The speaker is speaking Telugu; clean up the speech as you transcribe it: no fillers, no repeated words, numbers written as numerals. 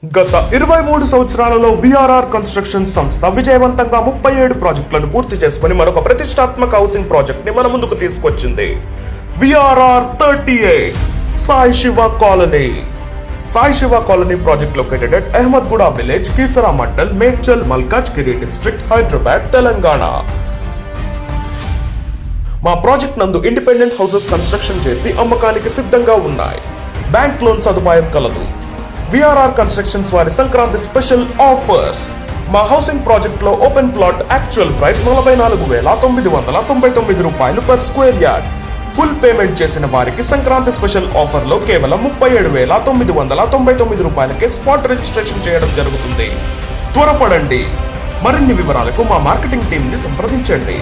గత 23 సంవత్సరాలలో విఆర్ఆర్ కన్స్ట్రక్షన్ సంస్థ విజయవంతంగా 37 ప్రాజెక్టులను పూర్తి చేసుకుని మరొక ప్రతిష్టాత్మక హౌసింగ్ ప్రాజెక్ట్ ని మన ముందుకు తీసుకొచ్చింది. VRR 38 Sai Shiva colony. Sai Shiva colony project located at Ahmedguda village, Keesara mandal, Medchal, Malkajgiri district, Hyderabad, Telangana. మా ప్రాజెక్ట్ నందు ఇండిపెండెంట్ హౌసెస్ కన్స్ట్రక్షన్ చేసి అమ్మకానికి సిద్ధంగా ఉన్నాయి. బ్యాంక్ లోన్ సదుపాయం కలదు. విఆర్ఆర్ కన్స్ట్రక్షన్స్ వారి సంక్రాంతి స్పెషల్ ఆఫర్స్. మా హౌసింగ్ ప్రాజెక్ట్ లో ఓపెన్ ప్లాట్ యాక్చువల్ ప్రైస్ 44,999 రూపాయలు per square yard. Full payment చేసిన వారికి సంక్రాంతి స్పెషల్ ఆఫర్ లో కేవలం 37,999 రూపాయలకే స్పాట్ రిజిస్ట్రేషన్ చేయడం జరుగుతుంది. త్వరపడండి. మరిన్ని వివరాలకు మా మార్కెటింగ్ టీం ని సంప్రదించండి.